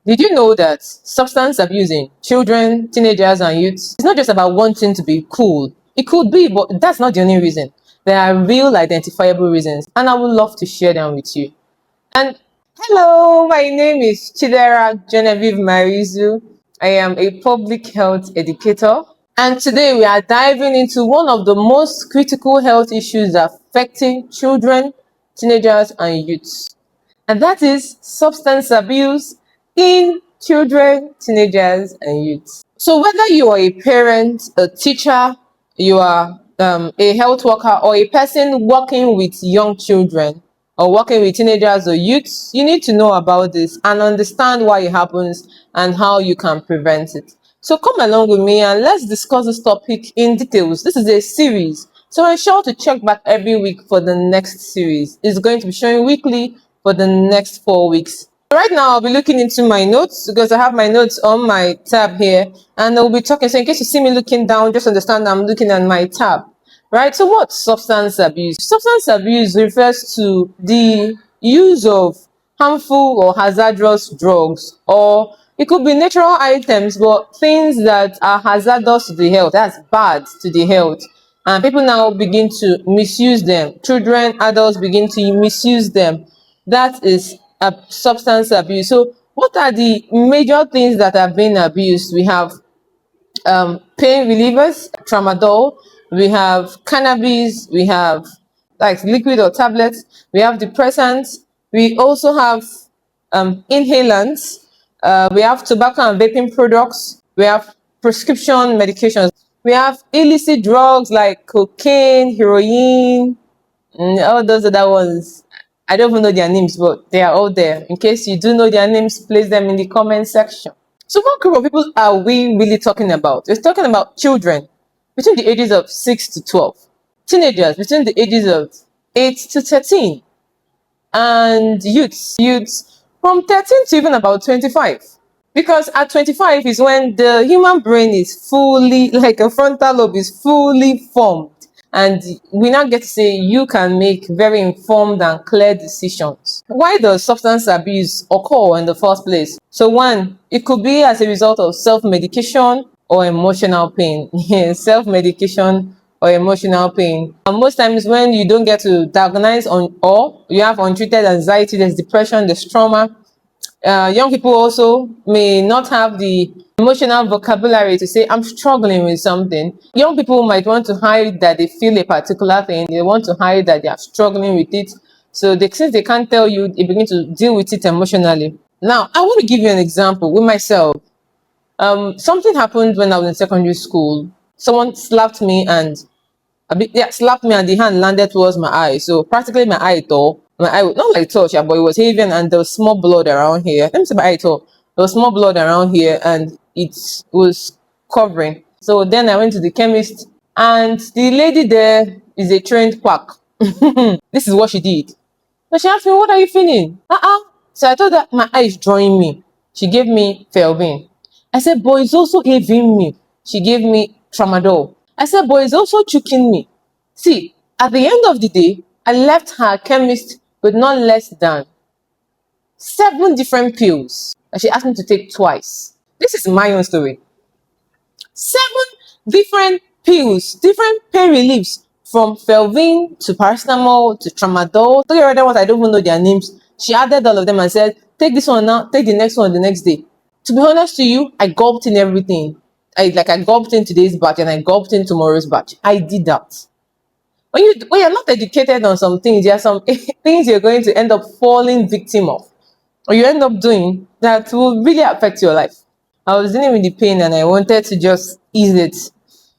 Did you know that substance abuse in children, teenagers, and youths is not just about wanting to be cool? It could be, but that's not the only reason. There are real identifiable reasons, and I would love to share them with you. And hello, my name is Chidera Genevieve Marizu. I am a public health educator, and today we are diving into one of the most critical health issues affecting children, teenagers, and youths, and that is substance abuse in children, teenagers, and youths. So, whether you are a parent, a teacher, you are a health worker, or a person working with young children, or working with teenagers or youths, you need to know about this and understand why it happens and how you can prevent it. So, come along with me and let's discuss this topic in details. This is a series, so ensure to check back every week for the next series. It's going to be showing weekly for the next 4 weeks. Right now, I'll be looking into my notes because I have my notes on my tab here, and I'll be talking. So, in case you see me looking down, just understand I'm looking at my tab. Right? So, what's substance abuse? Substance abuse refers to the use of harmful or hazardous drugs, or it could be natural items, but things that are hazardous to the health, that's bad to the health. And people now begin to misuse them. Children, adults begin to misuse them. That is a substance abuse. So, what are the major things that are being abused? We have pain relievers, tramadol, we have cannabis, we have like liquid or tablets, we have depressants, we also have inhalants, we have tobacco and vaping products, we have prescription medications, we have illicit drugs like cocaine, heroin, all those other ones. I don't even know their names, but they are all there. In case you do know their names, place them in the comment section. So what group of people are we really talking about? We're talking about children between the ages of 6 to 12, teenagers between the ages of 8 to 13, and youths from 13 to even about 25. Because at 25 is when the human brain is fully, like a frontal lobe is fully formed. And we now get to say you can make very informed and clear decisions. Why does substance abuse occur in the first place? So one, it could be as a result of self-medication or emotional pain. Self-medication or emotional pain. And most times when you don't get to diagnose on, or you have untreated anxiety, there's depression, there's trauma, young people also may not have the emotional vocabulary to say, I'm struggling with something. Young people might want to hide that they feel a particular thing. They want to hide that they are struggling with it. So since they can't tell you, they begin to deal with it emotionally. Now, I want to give you an example with myself. Something happened when I was in secondary school. Someone slapped me and slapped me and the hand landed towards my eye. So practically my eye tore. My eye, not like touch, but it was heavy and there was small blood around here. Let me say my eye tore. There was small blood around here and it was covering. So then I went to the chemist and the lady there is a trained quack. This is what she did. So she asked me, what are you feeling? So I told her my eye is drawing me. She gave me Felvin. I said, but it's also giving me. She gave me tramadol. I said, but it's also choking me. See, at the end of the day, I left her chemist with not less than 7 different pills that she asked me to take twice. This is my own story. 7 different pills, different pain reliefs, from Felvin to paracetamol to tramadol. 3 other ones, I don't even know their names. She added all of them and said, take this one now, take the next one the next day. To be honest to you, I gulped in everything. I gulped in today's batch and I gulped in tomorrow's batch. I did that. When you're not educated on some things, there are some things you're going to end up falling victim of, or you end up doing that will really affect your life. I was dealing with the pain and I wanted to just ease it,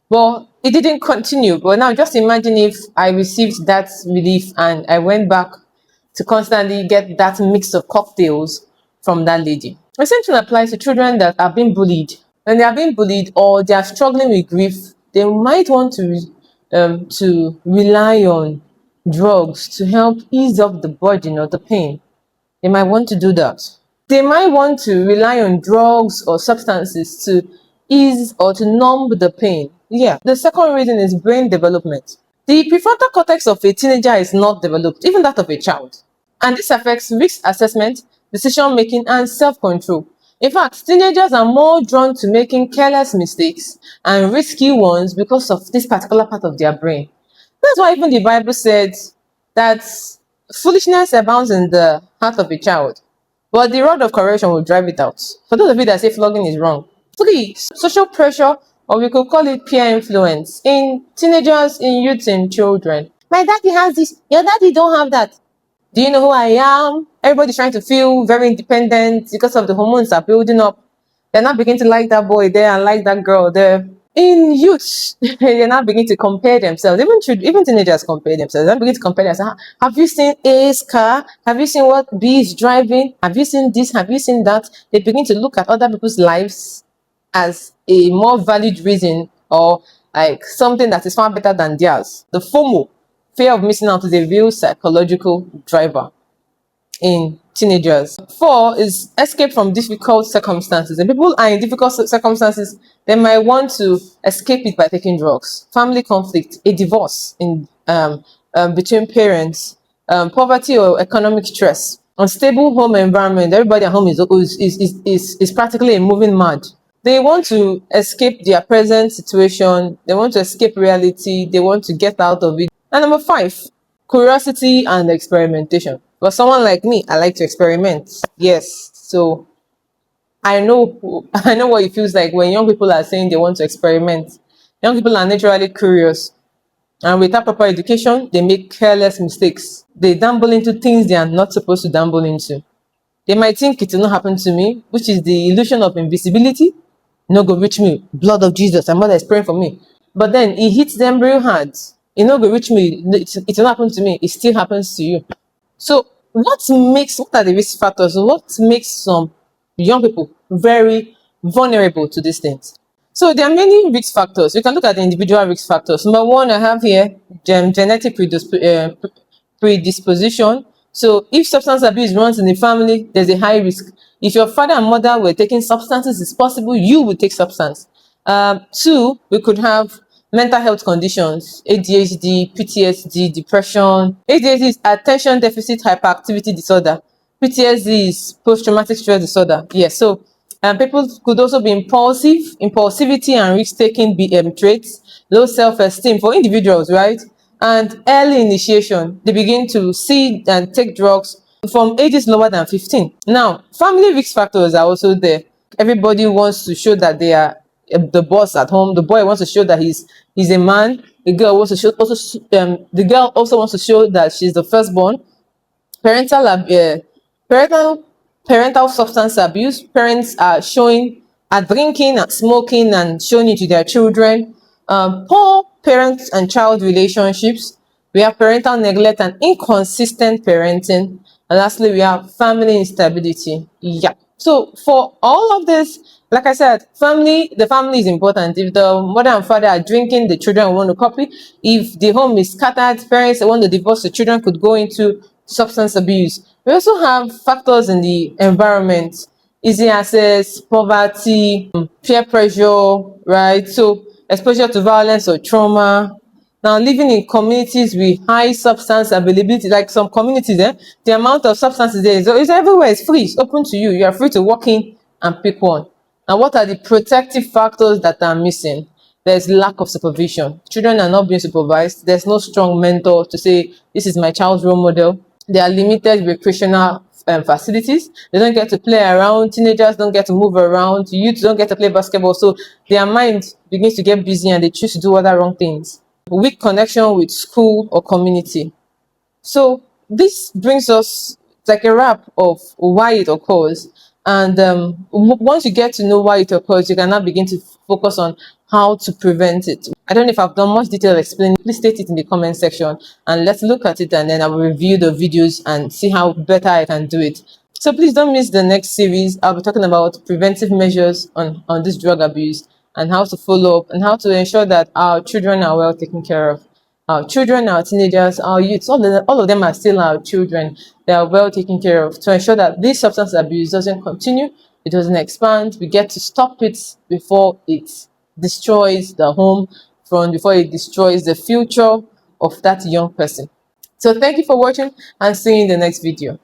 but it didn't continue. But now just imagine if I received that relief and I went back to constantly get that mix of cocktails from that lady. The same thing applies to children that are being bullied. When they are being bullied or they are struggling with grief, they might want to rely on drugs to help ease up the burden or the pain. They might want to do that. They might want to rely on drugs or substances to ease or to numb the pain. Yeah. The second reason is brain development. The prefrontal cortex of a teenager is not developed, even that of a child. And this affects risk assessment, decision making, and self-control. In fact, teenagers are more drawn to making careless mistakes and risky ones because of this particular part of their brain. That's why even the Bible said that foolishness abounds in the heart of a child, but the rod of correction will drive it out. For those of you that say flogging is wrong. 3. Social pressure, or we could call it peer influence, in teenagers, in youths, in children. My daddy has this, your daddy don't have that. Do you know who I am? Everybody's trying to feel very independent because of the hormones are building up. They're not beginning to like that boy there and like that girl there. In youth, they're not beginning to compare themselves. Even teenagers compare themselves. They're beginning to compare themselves. Have you seen A's car? Have you seen what B is driving? Have you seen this? Have you seen that? They begin to look at other people's lives as a more valid reason, or like something that is far better than theirs. The FOMO, fear of missing out, is a real psychological driver in teenagers. 4 is escape from difficult circumstances. And people are in difficult circumstances, they might want to escape it by taking drugs. Family conflict, a divorce in between parents, poverty or economic stress, unstable home environment. Everybody at home is practically a moving mad. They want to escape their present situation. They want to escape reality. They want to get out of it. And number 5, curiosity and experimentation. For someone like me, I like to experiment. Yes. So I know I know what it feels like when young people are saying they want to experiment. Young people are naturally curious. And without proper education, they make careless mistakes. They dabble into things they are not supposed to dabble into. They might think it will not happen to me, which is the illusion of invisibility. No go reach me, blood of Jesus, and mother is praying for me. But then it hits them real hard. It no go reach me, it will not happen to me, it still happens to you. So what are the risk factors? What makes some young people very vulnerable to these things? So there are many risk factors. You can look at the individual risk factors. Number 1, I have here genetic predisposition. So if substance abuse runs in the family, there's a high risk. If your father and mother were taking substances, it's possible you would take substance. 2, we could have mental health conditions, ADHD, PTSD, depression. ADHD is attention deficit hyperactivity disorder. PTSD is post-traumatic stress disorder. Yes, so people could also be impulsivity and risk-taking traits, low self-esteem for individuals, right? And early initiation. They begin to see and take drugs from ages lower than 15. Now, family risk factors are also there. Everybody wants to show that they are the boss at home. The boy wants to show that he's a man. The girl wants to show the girl also wants to show that she's the firstborn. Parental parental parental substance abuse. Parents are drinking and smoking and showing it to their children. Poor parents and child relationships. We have parental neglect and inconsistent parenting. And lastly, we have family instability. Yeah. So for all of this, like I said, the family is important. If the mother and father are drinking, the children want to copy. If the home is scattered, parents want to divorce, the children could go into substance abuse. We also have factors in the environment, easy access, poverty, peer pressure, right? So exposure to violence or trauma. Now, living in communities with high substance availability, like some communities, the amount of substances there is everywhere. It's free. It's open to you. You are free to walk in and pick one. Now, what are the protective factors that are missing? There's lack of supervision. Children are not being supervised. There's no strong mentor to say, this is my child's role model. There are limited recreational facilities. They don't get to play around. Teenagers don't get to move around. Youth don't get to play basketball. So their mind begins to get busy and they choose to do other wrong things. Weak connection with school or community. So this brings us like a wrap of why it occurs. And once you get to know why it occurs, you can now begin to focus on how to prevent it. I don't know if I've done much detail explaining. Please state it in the comment section and let's look at it, and then I will review the videos and see how better I can do it. So please don't miss the next series. I'll be talking about preventive measures on this drug abuse and how to follow up and how to ensure that our children are well taken care of. Our children, our teenagers, our youths, all of them are still our children. They are well taken care of to ensure that this substance abuse doesn't continue, it doesn't expand. We get to stop it before it destroys the home, before it destroys the future of that young person. So thank you for watching and see you in the next video.